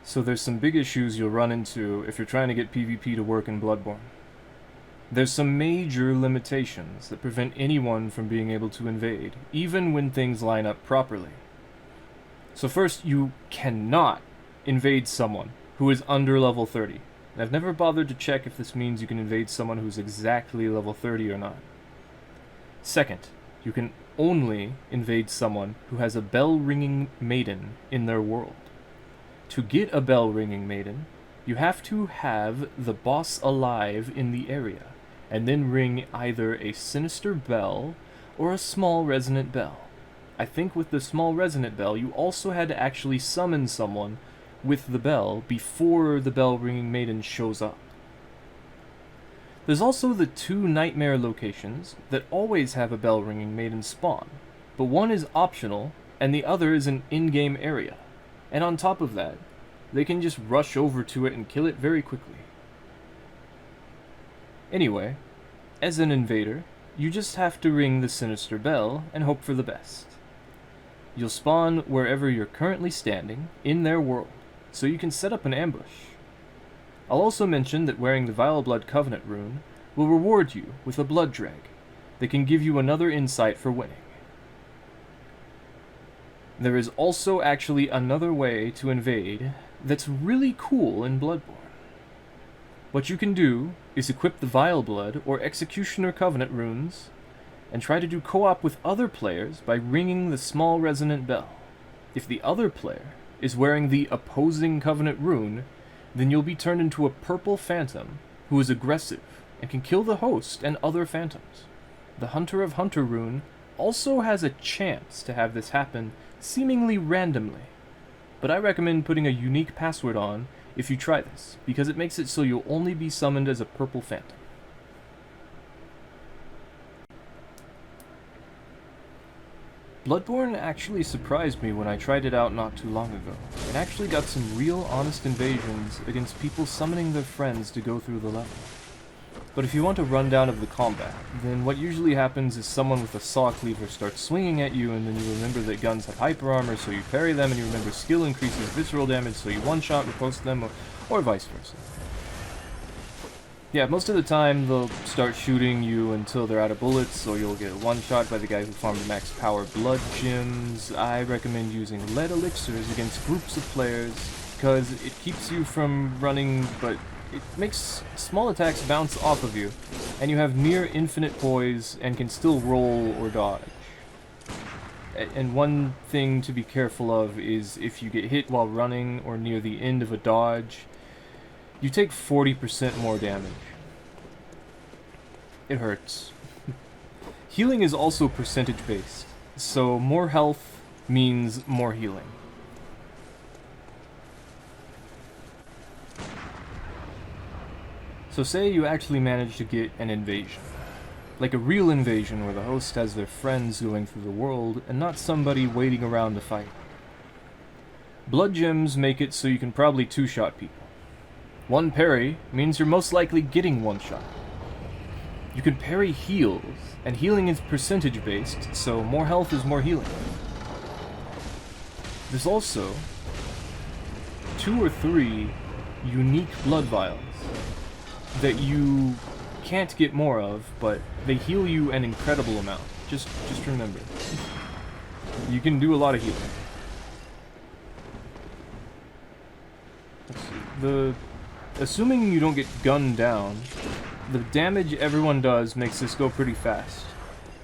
So there's some big issues you'll run into if you're trying to get PvP to work in Bloodborne. There's some major limitations that prevent anyone from being able to invade, even when things line up properly. So first, you cannot invade someone who is under level 30. I've never bothered to check if this means you can invade someone who's exactly level 30 or not. Second, you can only invade someone who has a bell-ringing maiden in their world. To get a bell-ringing maiden, you have to have the boss alive in the area, and then ring either a sinister bell or a small resonant bell. I think with the small resonant bell, you also had to actually summon someone with the bell before the bell-ringing maiden shows up. There's also the 2 nightmare locations that always have a bell-ringing maiden spawn, but one is optional and the other is an in-game area. And on top of that, they can just rush over to it and kill it very quickly. Anyway, as an invader, you just have to ring the sinister bell and hope for the best. You'll spawn wherever you're currently standing, in their world, so you can set up an ambush. I'll also mention that wearing the Vile Blood Covenant rune will reward you with a blood drag that can give you another insight for winning. There is also actually another way to invade that's really cool in Bloodborne. What you can do is equip the Vile Blood or Executioner Covenant runes and try to do co-op with other players by ringing the small resonant bell. If the other player is wearing the opposing Covenant rune, then you'll be turned into a purple phantom who is aggressive and can kill the host and other phantoms. The Hunter of Hunter rune also has a chance to have this happen seemingly randomly, but I recommend putting a unique password on if you try this, because it makes it so you'll only be summoned as a purple phantom. Bloodborne actually surprised me when I tried it out not too long ago. It actually got some real honest invasions against people summoning their friends to go through the level. But if you want a rundown of the combat, then what usually happens is someone with a saw cleaver starts swinging at you, and then you remember that guns have hyper armor, so you parry them, and you remember skill increases visceral damage, so you one-shot riposte them, or vice versa. Yeah, most of the time they'll start shooting you until they're out of bullets, or you'll get one-shot by the guy who farmed max power blood gems. I recommend using lead elixirs against groups of players, because it keeps you from running, but it makes small attacks bounce off of you, and you have near infinite poise and can still roll or dodge. And one thing to be careful of is if you get hit while running or near the end of a dodge, you take 40% more damage. It hurts. Healing is also percentage based, so more health means more healing. So say you actually manage to get an invasion. Like a real invasion where the host has their friends going through the world and not somebody waiting around to fight. Blood gems make it so you can probably two-shot people. One parry means you're most likely getting one shot. You can parry heals, and healing is percentage based, so more health is more healing. There's also 2 or 3 unique blood vials that you can't get more of, but they heal you an incredible amount. Just remember. You can do a lot of healing. Let's see. Assuming you don't get gunned down, the damage everyone does makes this go pretty fast.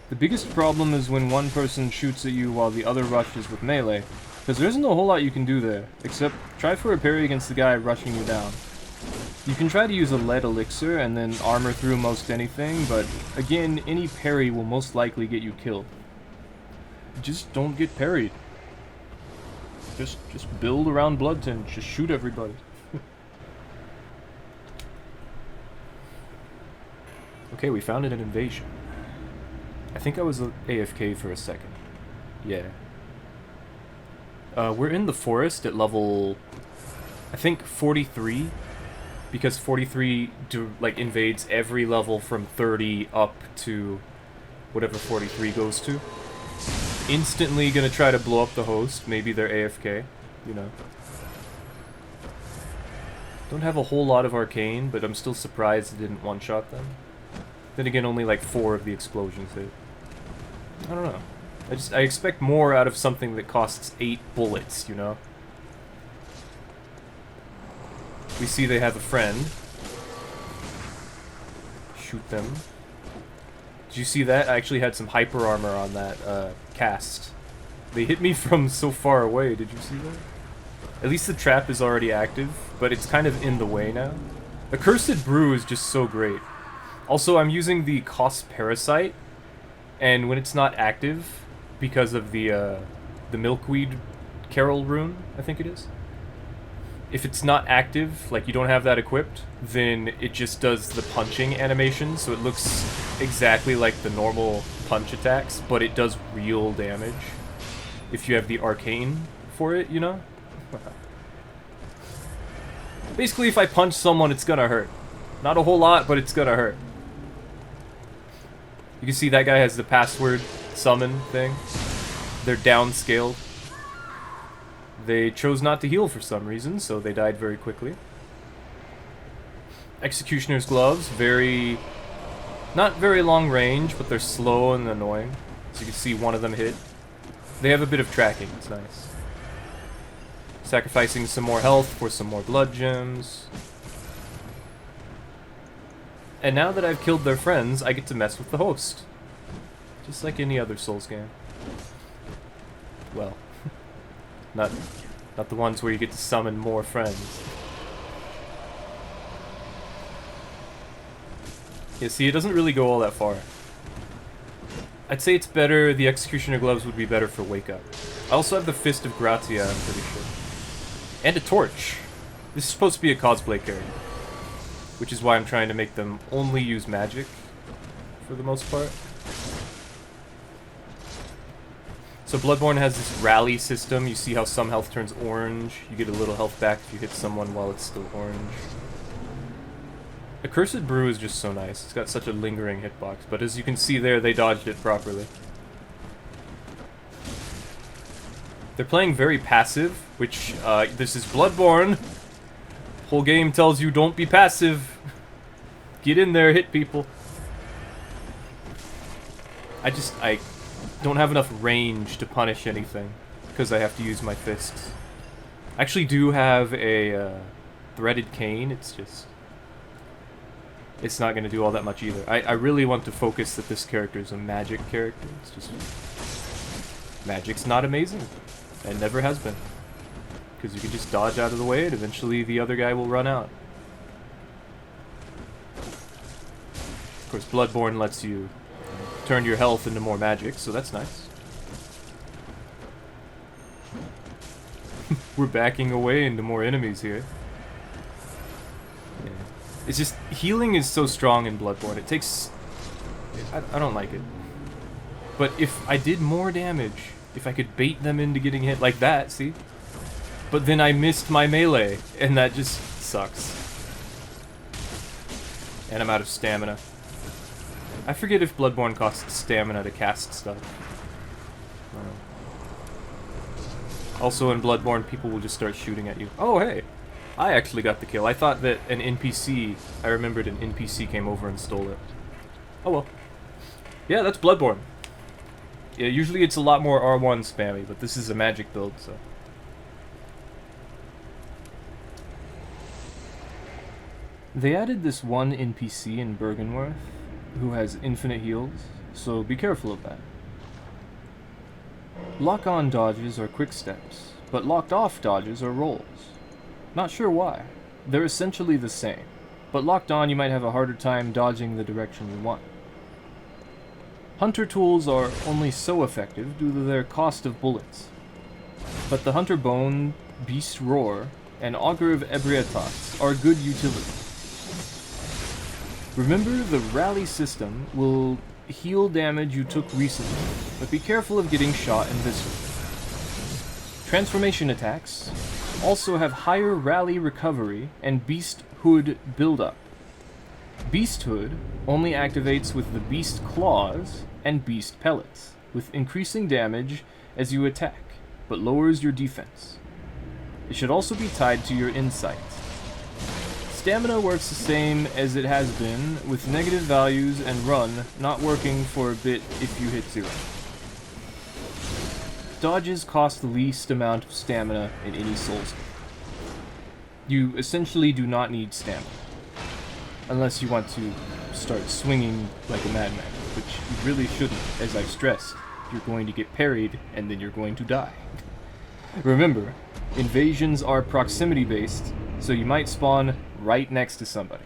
The biggest problem is when one person shoots at you while the other rushes with melee, because there isn't a whole lot you can do there, except try for a parry against the guy rushing you down. You can try to use a lead elixir and then armor through most anything, but again, any parry will most likely get you killed. Just don't get parried. Just build around blood tint, just shoot everybody. Okay, we found an invasion. I think I was AFK for a second. Yeah. We're in the forest at level, I think 43, because 43 invades every level from 30 up to whatever 43 goes to. Instantly gonna try to blow up the host. Maybe they're AFK, you know. Don't have a whole lot of arcane, but I'm still surprised it didn't one-shot them. Then again, only like 4 of the explosions hit. I don't know. I expect more out of something that costs 8 bullets, you know? We see they have a friend. Shoot them. Did you see that? I actually had some hyper armor on that cast. They hit me from so far away, did you see that? At least the trap is already active, but it's kind of in the way now. Accursed Brew is just so great. Also, I'm using the Cost Parasite, and when it's not active, because of the Milkweed Carol rune, I think it is. If it's not active, like you don't have that equipped, then it just does the punching animation, so it looks exactly like the normal punch attacks, but it does real damage. If you have the arcane for it, you know? Basically, if I punch someone, it's gonna hurt. Not a whole lot, but it's gonna hurt. You can see that guy has the password summon thing. They're downscaled. They chose not to heal for some reason, so they died very quickly. Executioner's Gloves, not very long range, but they're slow and annoying. So you can see one of them hit. They have a bit of tracking, it's nice. Sacrificing some more health for some more blood gems. And now that I've killed their friends, I get to mess with the host. Just like any other Souls game. Well, not the ones where you get to summon more friends. Yeah, see, it doesn't really go all that far. I'd say it's better, the Executioner Gloves would be better for Wake Up. I also have the Fist of Gratia, I'm pretty sure. And a torch. This is supposed to be a cosplay character. Which is why I'm trying to make them only use magic, for the most part. So Bloodborne has this rally system. You see how some health turns orange. You get a little health back if you hit someone while it's still orange. Accursed Brew is just so nice. It's got such a lingering hitbox. But as you can see there, they dodged it properly. They're playing very passive, which, this is Bloodborne. Whole game tells you don't be passive. Get in there, hit people. I don't have enough range to punish anything, because I have to use my fists. I actually do have a threaded cane, it's not going to do all that much either. I really want to focus that this character is a magic character. It's just... magic's not amazing. It never has been. Because you can just dodge out of the way and eventually the other guy will run out. Of course, Bloodborne lets you turn your health into more magic, so that's nice. We're backing away into more enemies here. Yeah. It's just, healing is so strong in Bloodborne. It takes... I don't like it. But if I did more damage, if I could bait them into getting hit like that, see? But then I missed my melee, and that just sucks. And I'm out of stamina. I forget if Bloodborne costs stamina to cast stuff. Also in Bloodborne, people will just start shooting at you. Oh, hey! I actually got the kill. I thought that an NPC... I remembered an NPC came over and stole it. Oh well. Yeah, that's Bloodborne. Yeah, usually it's a lot more R1 spammy, but this is a magic build, so... They added this one NPC in Bergenworth who has infinite heals, so be careful of that. Lock-on dodges are quick steps, but locked-off dodges are rolls. Not sure why. They're essentially the same, but locked on you might have a harder time dodging the direction you want. Hunter tools are only so effective due to their cost of bullets, but the Hunter Bone, Beast Roar, and Augur of Ebrietas are good utility. Remember, the rally system will heal damage you took recently, but be careful of getting shot invisible. Transformation attacks also have higher rally recovery and Beast Hood buildup. Beast Hood only activates with the Beast Claws and Beast Pellets, with increasing damage as you attack, but lowers your defense. It should also be tied to your insight. Stamina works the same as it has been, with negative values and run not working for a bit if you hit 0. Dodges cost the least amount of stamina in any Souls game. You essentially do not need stamina, unless you want to start swinging like a madman, which you really shouldn't. As I've stressed, you're going to get parried, and then you're going to die. Remember, invasions are proximity-based, so you might spawn right next to somebody.